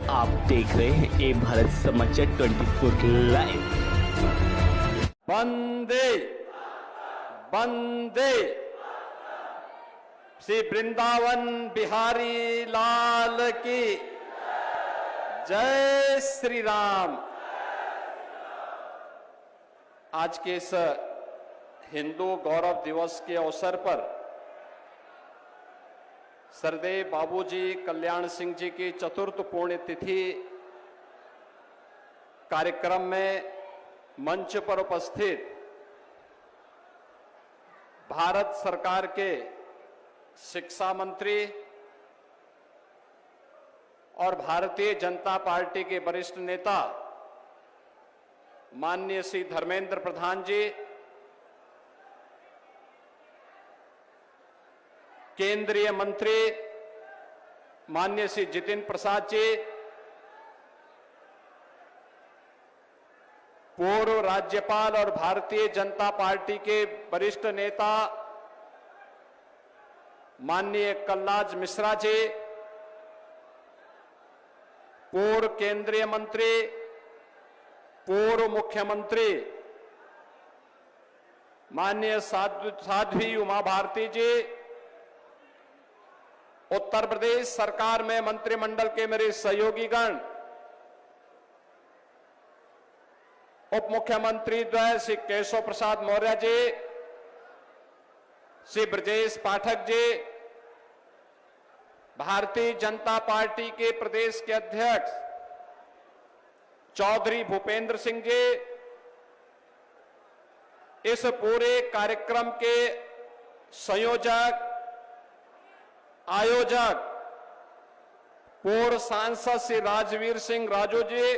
आप देख रहे हैं ए भारत समाचार 24 लाइव। वंदे वंदे श्री वृंदावन बिहारी लाल की जय श्री राम। आज के इस हिंदू गौरव दिवस के अवसर पर सरदेव बाबूजी कल्याण सिंह जी की चतुर्थ पुण्यतिथि कार्यक्रम में मंच पर उपस्थित भारत सरकार के शिक्षा मंत्री और भारतीय जनता पार्टी के वरिष्ठ नेता माननीय श्री धर्मेंद्र प्रधान जी, केंद्रीय मंत्री माननीय श्री जितिन प्रसाद जी, पूर्व राज्यपाल और भारतीय जनता पार्टी के वरिष्ठ नेता माननीय कलराज मिश्रा जी, पूर्व केंद्रीय मंत्री, पूर्व मुख्यमंत्री माननीय साध्वी उमा भारती जी, उत्तर प्रदेश सरकार में मंत्रिमंडल के मेरे सहयोगीगण, उप मुख्यमंत्री द्वय श्री केशव प्रसाद मौर्य जी, श्री ब्रजेश पाठक जी, भारतीय जनता पार्टी के प्रदेश के अध्यक्ष चौधरी भूपेंद्र सिंह जी, इस पूरे कार्यक्रम के संयोजक आयोजक पूर्व सांसद श्री राजवीर सिंह राजू जी,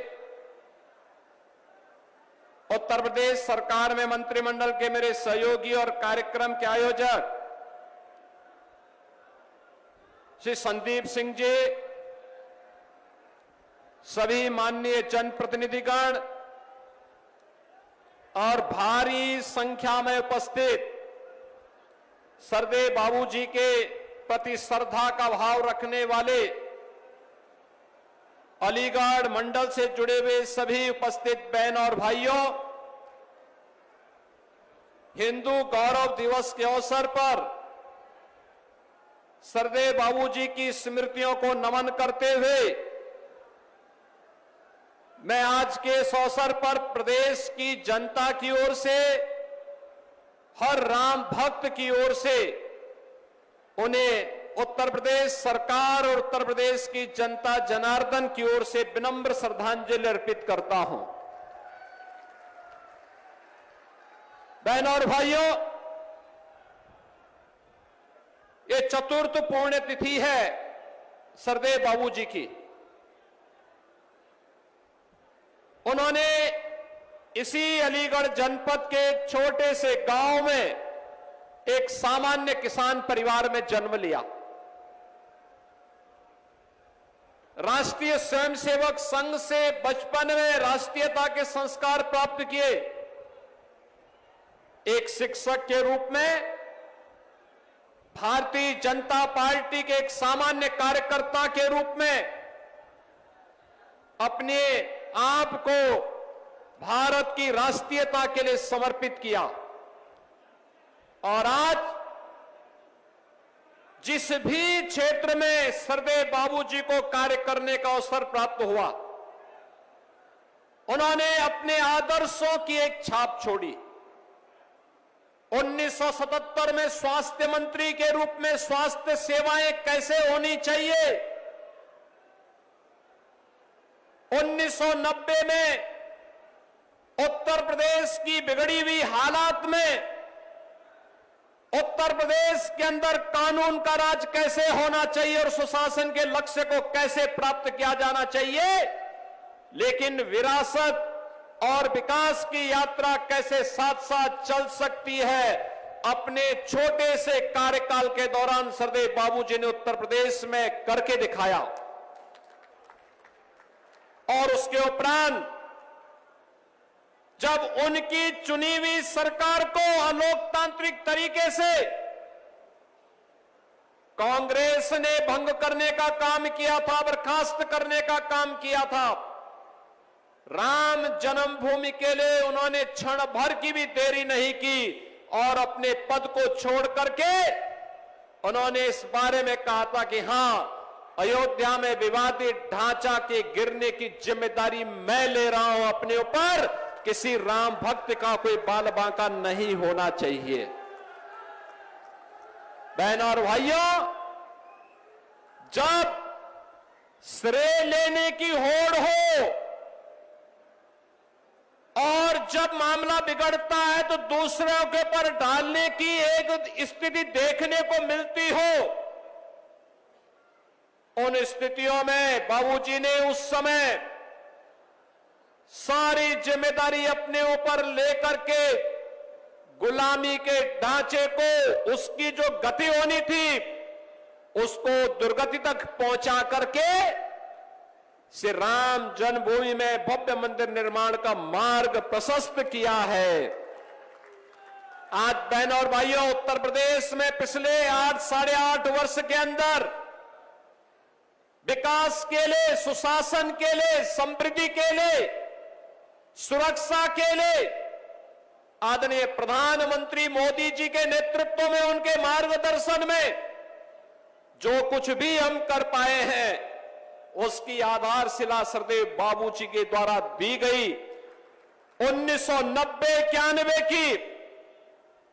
उत्तर प्रदेश सरकार में मंत्रिमंडल के मेरे सहयोगी और कार्यक्रम के आयोजक श्री संदीप सिंह जी, सभी माननीय जनप्रतिनिधिगण और भारी संख्या में उपस्थित सरदेव बाबूजी के प्रति श्रद्धा का भाव रखने वाले अलीगढ़ मंडल से जुड़े हुए सभी उपस्थित बहन और भाइयों, हिंदू गौरव दिवस के अवसर पर सरदेव बाबूजी की स्मृतियों को नमन करते हुए मैं आज के इस अवसर पर प्रदेश की जनता की ओर से, हर राम भक्त की ओर से उन्हें उत्तर प्रदेश सरकार और उत्तर प्रदेश की जनता जनार्दन की ओर से विनम्र श्रद्धांजलि अर्पित करता हूं। बहनों और भाइयों, ये चतुर्थ पुण्यतिथि है सरदेव बाबूजी की। उन्होंने इसी अलीगढ़ जनपद के छोटे से गांव में एक सामान्य किसान परिवार में जन्म लिया। राष्ट्रीय स्वयंसेवक संघ से बचपन में राष्ट्रीयता के संस्कार प्राप्त किए। एक शिक्षक के रूप में भारतीय जनता पार्टी के एक सामान्य कार्यकर्ता के रूप में अपने आप को भारत की राष्ट्रीयता के लिए समर्पित किया। और आज जिस भी क्षेत्र में सरदेव बाबूजी को कार्य करने का अवसर प्राप्त हुआ, उन्होंने अपने आदर्शों की एक छाप छोड़ी। 1977 में स्वास्थ्य मंत्री के रूप में स्वास्थ्य सेवाएं कैसे होनी चाहिए, 1990 में उत्तर प्रदेश की बिगड़ी हुई हालात में उत्तर प्रदेश के अंदर कानून का राज कैसे होना चाहिए और सुशासन के लक्ष्य को कैसे प्राप्त किया जाना चाहिए, लेकिन विरासत और विकास की यात्रा कैसे साथ साथ चल सकती है, अपने छोटे से कार्यकाल के दौरान सरदेव बाबूजी ने उत्तर प्रदेश में करके दिखाया। और उसके उपरांत जब उनकी चुनी हुई सरकार को अलोकतांत्रिक तरीके से कांग्रेस ने भंग करने का काम किया था, बर्खास्त करने का काम किया था। राम जन्मभूमि के लिए उन्होंने क्षण भर की भी देरी नहीं की और अपने पद को छोड़ करके उन्होंने इस बारे में कहा था कि हां, अयोध्या में विवादित ढांचा के गिरने की जिम्मेदारी मैं ले रहा हूं अपने ऊपर, किसी राम भक्त का कोई बाल बांका नहीं होना चाहिए। बहनों और भाइयों, जब श्रेय लेने की होड़ हो और जब मामला बिगड़ता है तो दूसरों के ऊपर डालने की एक स्थिति देखने को मिलती हो, उन स्थितियों में बाबूजी ने उस समय सारी जिम्मेदारी अपने ऊपर लेकर के गुलामी के ढांचे को, उसकी जो गति होनी थी उसको दुर्गति तक पहुंचा करके श्री राम जन्मभूमि में भव्य मंदिर निर्माण का मार्ग प्रशस्त किया है। आज बहनों और भाइयों, उत्तर प्रदेश में पिछले 8-8.5 वर्ष के अंदर विकास के लिए, सुशासन के लिए, समृद्धि के लिए, सुरक्षा के लिए आदरणीय प्रधानमंत्री मोदी जी के नेतृत्व में, उनके मार्गदर्शन में जो कुछ भी हम कर पाए हैं उसकी आधारशिला सरदेव बाबूजी के द्वारा दी गई। 1990-91 की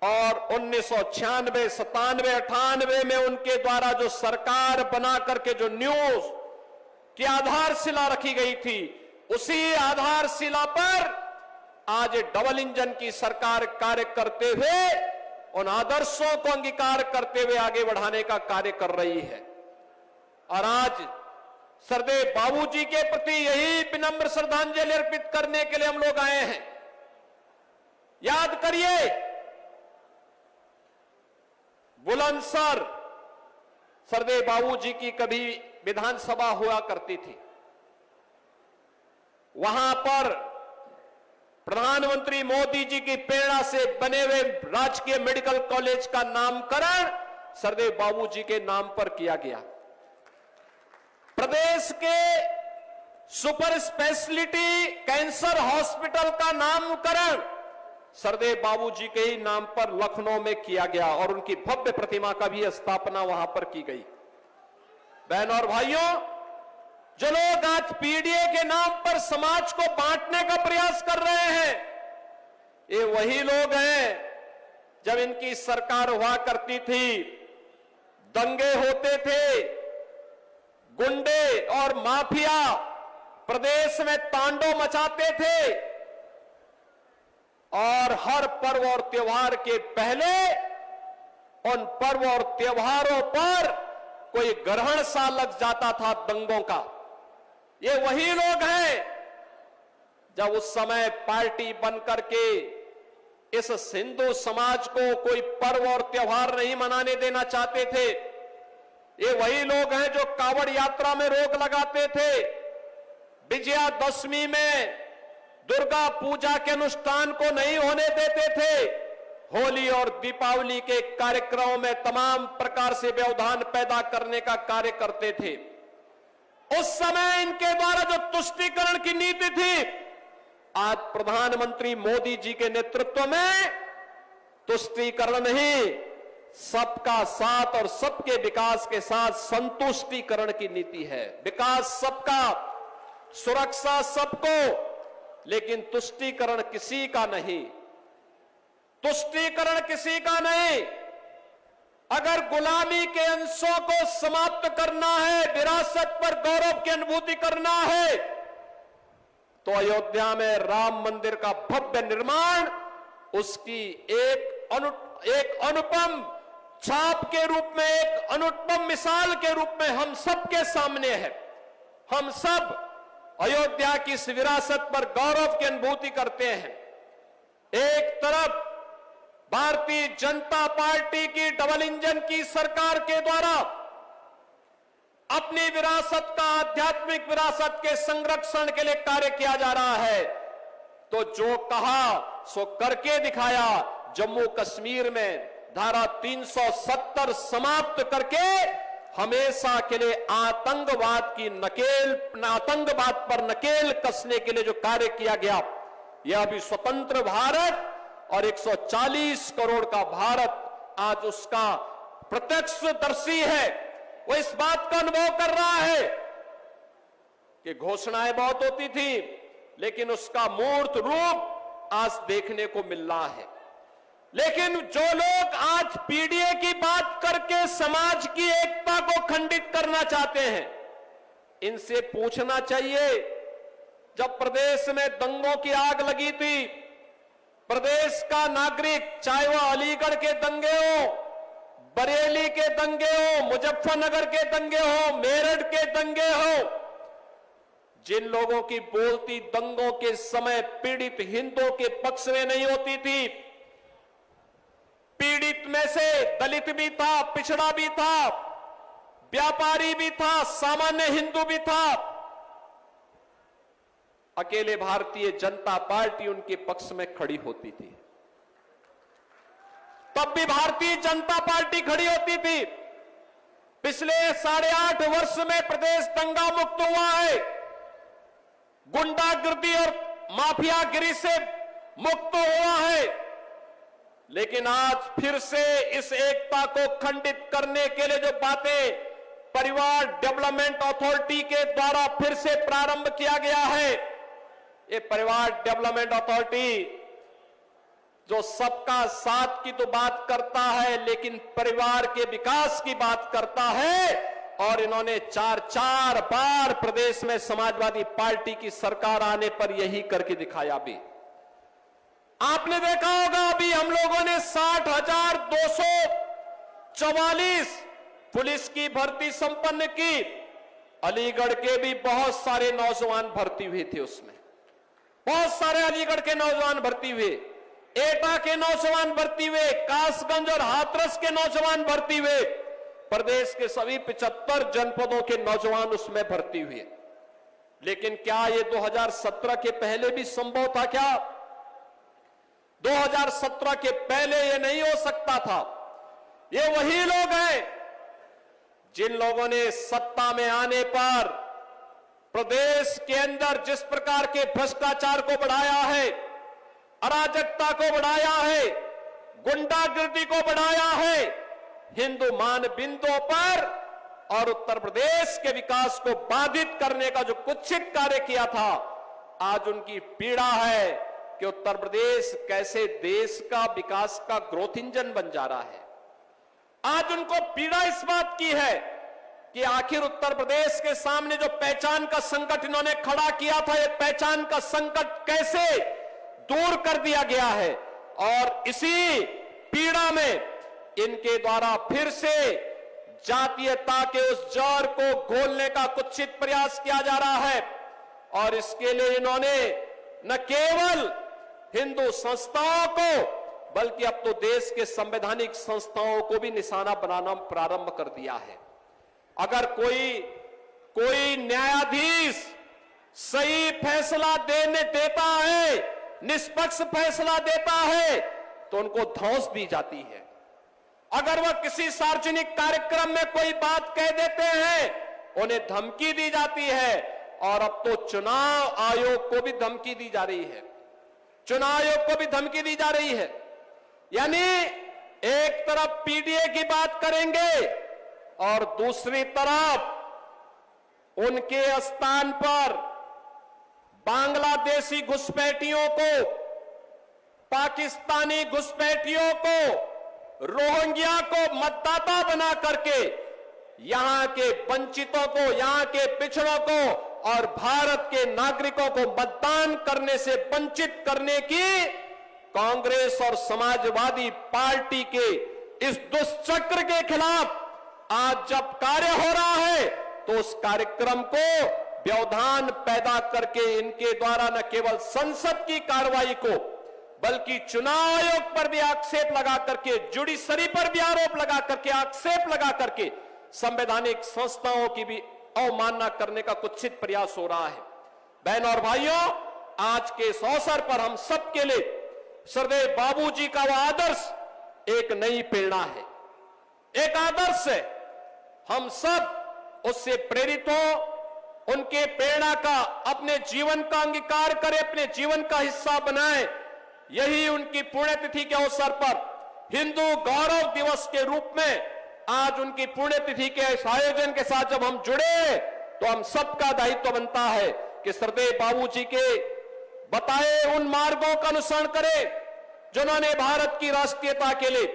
और 1996, 97, 98 में उनके द्वारा जो सरकार बना करके जो न्यूज की आधारशिला रखी गई थी, उसी आधारशिला पर आज डबल इंजन की सरकार कार्य करते हुए, उन आदर्शों को अंगीकार करते हुए आगे बढ़ाने का कार्य कर रही है। और आज सरदेव बाबूजी के प्रति यही विनम्र श्रद्धांजलि अर्पित करने के लिए हम लोग आए हैं। याद करिए, बुलंदशहर सरदेव बाबूजी की कभी विधानसभा हुआ करती थी। वहां पर प्रधानमंत्री मोदी जी की प्रेरणा से बने हुए राजकीय मेडिकल कॉलेज का नामकरण सरदेव बाबूजी के नाम पर किया गया। प्रदेश के सुपर स्पेशलिटी कैंसर हॉस्पिटल का नामकरण सरदेव बाबूजी के ही नाम पर लखनऊ में किया गया और उनकी भव्य प्रतिमा का भी स्थापना वहां पर की गई। बहनों और भाइयों, जो लोग आज पीडीए के नाम पर समाज को बांटने का प्रयास कर रहे हैं, ये वही लोग हैं जब इनकी सरकार हुआ करती थी, दंगे होते थे, गुंडे और माफिया प्रदेश में तांडव मचाते थे और हर पर्व और त्योहार के पहले उन पर्व और त्योहारों पर कोई ग्रहण सा लग जाता था दंगों का। ये वही लोग हैं जब उस समय पार्टी बनकर के इस हिंदू समाज को कोई पर्व और त्योहार नहीं मनाने देना चाहते थे। ये वही लोग हैं जो कांवड़ यात्रा में रोक लगाते थे, विजयादशमी में दुर्गा पूजा के अनुष्ठान को नहीं होने देते थे, होली और दीपावली के कार्यक्रमों में तमाम प्रकार से व्यवधान पैदा करने का कार्य करते थे। उस समय इनके द्वारा जो तुष्टीकरण की नीति थी, आज प्रधानमंत्री मोदी जी के नेतृत्व में तुष्टीकरण नहीं, सबका साथ और सबके विकास के साथ संतुष्टीकरण की नीति है। विकास सबका, सुरक्षा सबको, लेकिन तुष्टीकरण किसी का नहीं। तुष्टीकरण किसी का नहीं। अगर गुलामी के अंशों को समाप्त करना है, विरासत पर गौरव की अनुभूति करना है, तो अयोध्या में राम मंदिर का भव्य निर्माण उसकी एक अनुपम छाप के रूप में, एक अनुपम मिसाल के रूप में हम सबके सामने है। हम सब अयोध्या की इस विरासत पर गौरव की अनुभूति करते हैं। एक तरफ भारतीय जनता पार्टी की डबल इंजन की सरकार के द्वारा अपनी विरासत का, आध्यात्मिक विरासत के संरक्षण के लिए कार्य किया जा रहा है, तो जो कहा सो करके दिखाया। जम्मू कश्मीर में धारा 370 समाप्त करके हमेशा के लिए आतंकवाद पर नकेल कसने के लिए जो कार्य किया गया, यह अभी स्वतंत्र भारत और 140 करोड़ का भारत आज उसका प्रत्यक्षदर्शी है। वो इस बात का अनुभव कर रहा है कि घोषणाएं बहुत होती थी, लेकिन उसका मूर्त रूप आज देखने को मिल रहा है। लेकिन जो लोग आज पीडीए की बात करके समाज की एकता को खंडित करना चाहते हैं, इनसे पूछना चाहिए, जब प्रदेश में दंगों की आग लगी थी, प्रदेश का नागरिक, चाहे वह अलीगढ़ के दंगे हो, बरेली के दंगे हो, मुजफ्फरनगर के दंगे हो, मेरठ के दंगे हो, जिन लोगों की बोलती दंगों के समय पीड़ित हिंदुओं के पक्ष में नहीं होती थी, पीड़ित में से दलित भी था, पिछड़ा भी था, व्यापारी भी था, सामान्य हिंदू भी था, अकेले भारतीय जनता पार्टी उनके पक्ष में खड़ी होती थी। तब भी भारतीय जनता पार्टी खड़ी होती थी। पिछले 8.5 वर्ष में प्रदेश दंगा मुक्त हुआ है, गुंडागर्दी और माफियागिरी से मुक्त हुआ है। लेकिन आज फिर से इस एकता को खंडित करने के लिए जो बातें परिवार डेवलपमेंट अथॉरिटी के द्वारा फिर से प्रारंभ किया गया है, ये परिवार डेवलपमेंट अथॉरिटी जो सबका साथ की तो बात करता है, लेकिन परिवार के विकास की बात करता है। और इन्होंने 4 बार प्रदेश में समाजवादी पार्टी की सरकार आने पर यही करके दिखाया। भी आपने देखा होगा, अभी हम लोगों ने 60,244 पुलिस की भर्ती संपन्न की। अलीगढ़ के भी बहुत सारे नौजवान भर्ती हुए थे, उसमें बहुत सारे अलीगढ़ के नौजवान भर्ती हुए, एटा के नौजवान भर्ती हुए, कासगंज और हाथरस के नौजवान भर्ती हुए, प्रदेश के सभी 75 जनपदों के नौजवान उसमें भर्ती हुए। लेकिन क्या ये 2017 के पहले भी संभव था? क्या 2017 के पहले ये नहीं हो सकता था? ये वही लोग हैं जिन लोगों ने सत्ता में आने पर प्रदेश के अंदर जिस प्रकार के भ्रष्टाचार को बढ़ाया है, अराजकता को बढ़ाया है, गुंडागर्दी को बढ़ाया है, हिंदू मानबिंदुओं पर और उत्तर प्रदेश के विकास को बाधित करने का जो कुत्सित कार्य किया था, आज उनकी पीड़ा है कि उत्तर प्रदेश कैसे देश का विकास का ग्रोथ इंजन बन जा रहा है। आज उनको पीड़ा इस बात की है कि आखिर उत्तर प्रदेश के सामने जो पहचान का संकट इन्होंने खड़ा किया था, ये पहचान का संकट कैसे दूर कर दिया गया है। और इसी पीड़ा में इनके द्वारा फिर से जातीयता के उस जहर को घोलने का कुत्सित प्रयास किया जा रहा है। और इसके लिए इन्होंने न केवल हिंदू संस्थाओं को, बल्कि अब तो देश के संवैधानिक संस्थाओं को भी निशाना बनाना प्रारंभ कर दिया है। अगर कोई न्यायाधीश सही फैसला देता है, निष्पक्ष फैसला देता है, तो उनको धौंस दी जाती है। अगर वह किसी सार्वजनिक कार्यक्रम में कोई बात कह देते हैं, उन्हें धमकी दी जाती है। और अब तो चुनाव आयोग को भी धमकी दी जा रही है, चुनाव आयोग को भी धमकी दी जा रही है। यानी एक तरफ पीडीए की बात करेंगे और दूसरी तरफ उनके स्थान पर बांग्लादेशी घुसपैठियों को, पाकिस्तानी घुसपैठियों को, रोहिंग्या को मतदाता बना करके यहां के वंचितों को, यहां के पिछड़ों को और भारत के नागरिकों को मतदान करने से वंचित करने की कांग्रेस और समाजवादी पार्टी के इस दुष्चक्र के खिलाफ आज जब कार्य हो रहा है, तो उस कार्यक्रम को व्यवधान पैदा करके इनके द्वारा न केवल संसद की कार्रवाई को, बल्कि चुनाव आयोग पर भी आक्षेप लगा करके, जुडिशरी पर भी आरोप लगा करके, आक्षेप लगा करके संवैधानिक संस्थाओं की भी अवमानना करने का कुत्सित प्रयास हो रहा है। बहनों और भाइयों, आज के इस अवसर पर हम सबके लिए श्रद्धेय बाबूजी का वह आदर्श एक नई प्रेरणा है, एक आदर्श है। हम सब उससे प्रेरित हो, उनके प्रेरणा का अपने जीवन का अंगीकार करें, अपने जीवन का हिस्सा बनाएं। यही उनकी पुण्यतिथि के अवसर पर हिंदू गौरव दिवस के रूप में आज उनकी पुण्यतिथि के इस आयोजन के साथ जब हम जुड़े तो हम सबका दायित्व बनता है कि श्रद्धेय बाबूजी के बताए उन मार्गों का अनुसरण करें जिन्होंने भारत की राष्ट्रीयता के लिए,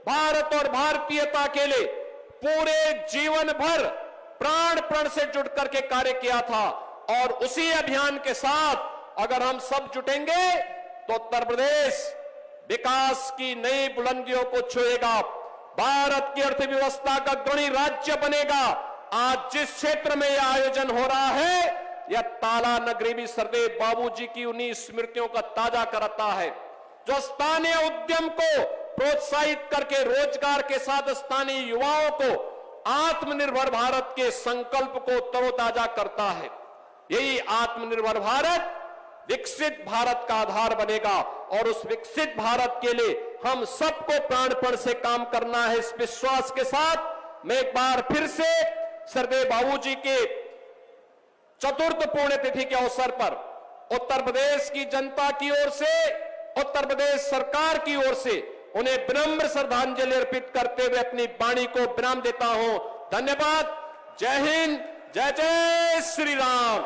भारत और भारतीयता के लिए पूरे जीवन भर प्राण प्रण से जुट करके कार्य किया था। और उसी अभियान के साथ अगर हम सब जुटेंगे तो उत्तर प्रदेश विकास की नई बुलंदियों को छुएगा, भारत की अर्थव्यवस्था का अग्रणी राज्य बनेगा। आज जिस क्षेत्र में यह आयोजन हो रहा है, यह ताला नगरी भी श्रद्धेय बाबूजी की उन्हीं स्मृतियों का ताजा कराता है, जो स्थानीय उद्यम को प्रोत्साहित करके रोजगार के साथ स्थानीय युवाओं को आत्मनिर्भर भारत के संकल्प को तरोताजा करता है। यही आत्मनिर्भर भारत विकसित भारत का आधार बनेगा और उस विकसित भारत के लिए हम सबको प्राणपण से काम करना है। इस विश्वास के साथ मैं एक बार फिर से श्रद्धेय बाबूजी के चतुर्थ पुण्यतिथि के अवसर पर उत्तर प्रदेश की जनता की ओर से, उत्तर प्रदेश सरकार की ओर से उन्हें विनम्र श्रद्धांजलि अर्पित करते हुए अपनी वाणी को विराम देता हूं। धन्यवाद। जय हिंद, जय जय श्री राम,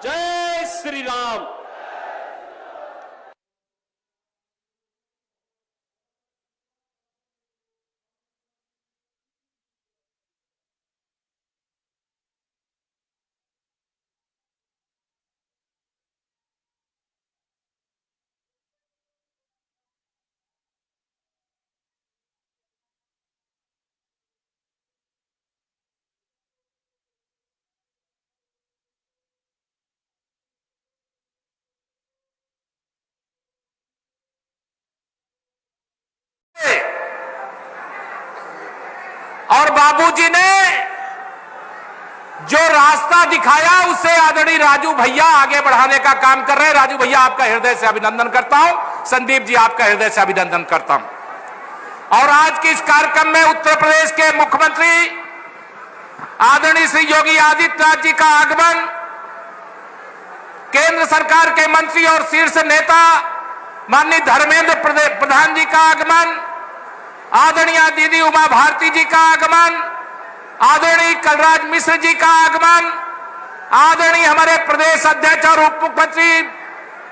जय श्री राम। और बाबूजी ने जो रास्ता दिखाया उसे आदरणीय राजू भैया आगे बढ़ाने का काम कर रहे हैं। राजू भैया आपका हृदय से अभिनंदन करता हूं। संदीप जी आपका हृदय से अभिनंदन करता हूं। और आज के इस कार्यक्रम में उत्तर प्रदेश के मुख्यमंत्री आदरणीय श्री योगी आदित्यनाथ जी का आगमन, केंद्र सरकार के मंत्री और शीर्ष नेता माननीय धर्मेंद्र प्रधान जी का आगमन, आदरणीय दीदी उमा भारती जी का आगमन, आदरणीय कलराज मिश्र जी का आगमन, आदरणीय हमारे प्रदेश अध्यक्ष और उप मुख्यमंत्री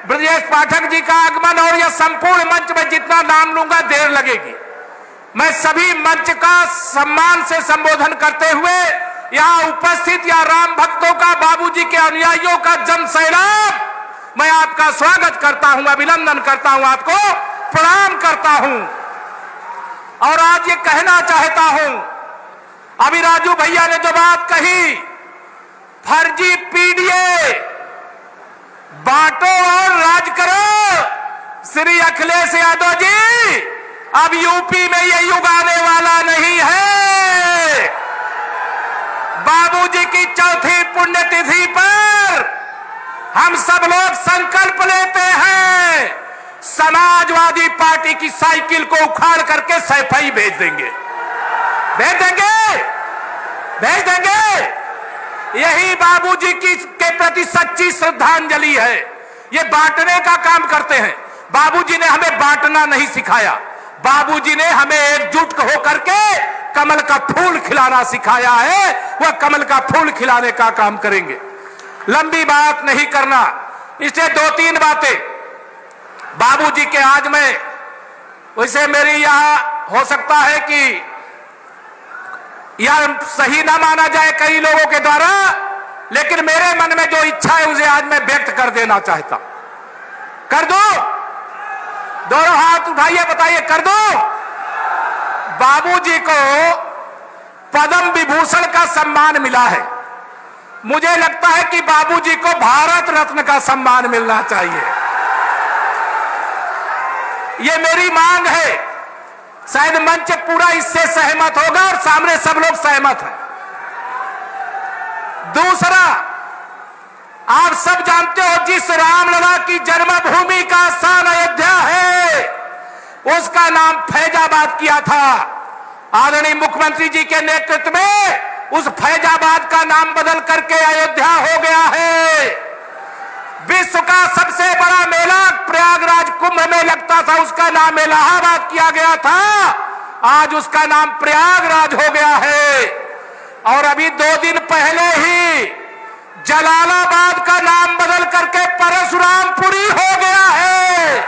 ब्रजेश पाठक जी का आगमन, और यह संपूर्ण मंच में जितना नाम लूंगा देर लगेगी। मैं सभी मंच का सम्मान से संबोधन करते हुए यहां उपस्थित या राम भक्तों का, बाबूजी के अनुयायियों का जन सैलाब, मैं आपका स्वागत करता हूं, अभिनंदन करता हूं, आपको प्रणाम करता हूं। और आज ये कहना चाहता हूं, अभी राजू भैया ने जो बात कही, फर्जी पीडीए बांटो और राज करो, श्री अखिलेश यादव जी अब यूपी में ये युग आने वाला नहीं है। बाबूजी की चौथी पुण्यतिथि पर हम सब लोग संकल्प लेते हैं, समाजवादी पार्टी की साइकिल को उखाड़ करके सैफई भेज देंगे, भेज देंगे, भेज देंगे। यही बाबूजी के प्रति सच्ची श्रद्धांजलि है। ये बांटने का काम करते हैं। बाबूजी ने हमें बांटना नहीं सिखाया, बाबूजी ने हमें एकजुट होकर के कमल का फूल खिलाना सिखाया है। वह कमल का फूल खिलाने का काम करेंगे। लंबी बात नहीं करना, इसलिए दो तीन बातें बाबूजी के आज में, वैसे मेरी यहां हो सकता है कि यह सही ना माना जाए कई लोगों के द्वारा, लेकिन मेरे मन में जो इच्छा है उसे आज मैं व्यक्त कर देना चाहता। कर दो, दोनों हाथ उठाइए, बताइए, कर दो। बाबूजी को पद्म विभूषण का सम्मान मिला है। मुझे लगता है कि बाबूजी को भारत रत्न का सम्मान मिलना चाहिए। ये मेरी मांग है, शायद मंच पूरा इससे सहमत होगा और सामने सब लोग सहमत हैं। दूसरा, आप सब जानते हो जिस रामलला की जन्मभूमि का स्थान अयोध्या है, उसका नाम फैजाबाद किया था। आदरणीय मुख्यमंत्री जी के नेतृत्व में उस फैजाबाद का नाम बदल करके अयोध्या हो गया है। विश्व का सबसे बड़ा मेला प्रयागराज कुंभ में लगता था, उसका नाम इलाहाबाद किया गया था, आज उसका नाम प्रयागराज हो गया है। और अभी 2 दिन पहले ही जलालाबाद का नाम बदल करके परशुरामपुरी हो गया है।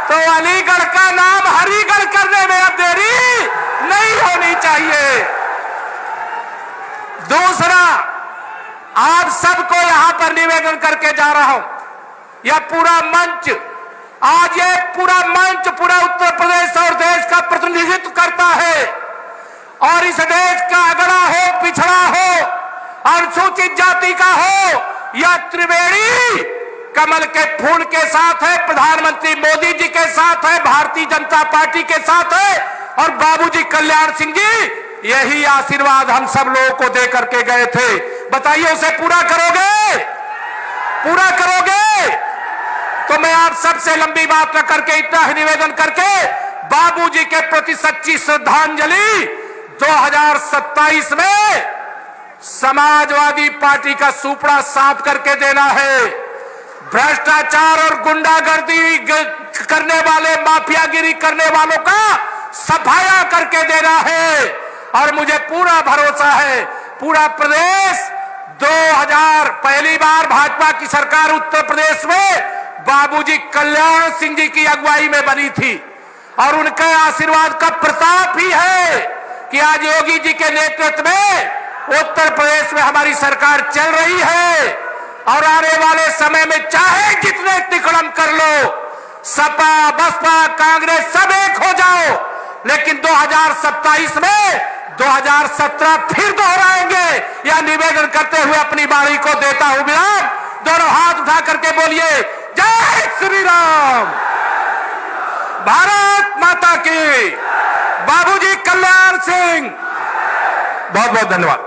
तो अलीगढ़ का नाम हरिगढ़ करने में अब देरी नहीं होनी चाहिए। दूसरा, आप सबको यहां पर निवेदन करके जा रहा हूं, यह पूरा मंच, आज ये पूरा मंच पूरा उत्तर प्रदेश और देश का प्रतिनिधित्व करता है। और इस देश का अगड़ा हो, पिछड़ा हो, अनुसूचित जाति का हो, यह त्रिवेणी कमल के फूल के साथ है, प्रधानमंत्री मोदी जी के साथ है, भारतीय जनता पार्टी के साथ है और बाबूजी कल्याण सिंह जी यही आशीर्वाद हम सब लोगों को दे करके गए थे। बताइए उसे पूरा करोगे? पूरा करोगे? तो मैं आप सबसे लंबी बात न करके इतना ही निवेदन करके बाबूजी के प्रति सच्ची श्रद्धांजलि 2027 में समाजवादी पार्टी का सुपड़ा साफ करके देना है। भ्रष्टाचार और गुंडागर्दी करने वाले, माफियागिरी करने वालों का सफाया करके देना है। और मुझे पूरा भरोसा है पूरा प्रदेश 2000 पहली बार भाजपा की सरकार उत्तर प्रदेश में बाबूजी कल्याण सिंह जी की अगुवाई में बनी थी और उनके आशीर्वाद का प्रताप ही है कि आज योगी जी के नेतृत्व में उत्तर प्रदेश में हमारी सरकार चल रही है। और आने वाले समय में चाहे जितने तिकड़म कर लो, सपा बसपा कांग्रेस सब एक हो जाओ, लेकिन 2027 में 2017 फिर दोहराएंगे। यह निवेदन करते हुए अपनी बाणी को देता हूं विराम। दोनों हाथ उठा करके बोलिए जय श्री राम, भारत माता की। बाबूजी कल्याण सिंह, बहुत बहुत धन्यवाद।